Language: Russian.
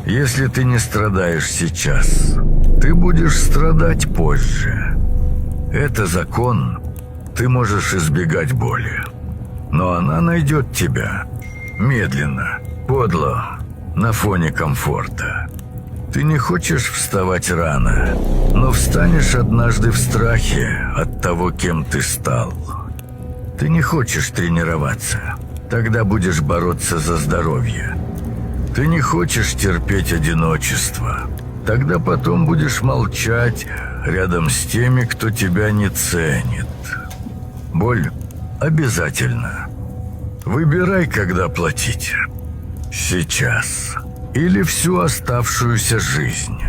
Если ты не страдаешь сейчас, ты будешь страдать позже. Это закон. Ты можешь избегать боли, но она найдет тебя. Медленно, подло, на фоне комфорта. Ты не хочешь вставать рано, но встанешь однажды в страхе от того, кем ты стал. Ты не хочешь тренироваться, тогда будешь бороться за здоровье. Ты не хочешь терпеть одиночество, тогда потом будешь молчать рядом с теми, кто тебя не ценит. Боль обязательно. Выбирай, когда платить. Сейчас или всю оставшуюся жизнь.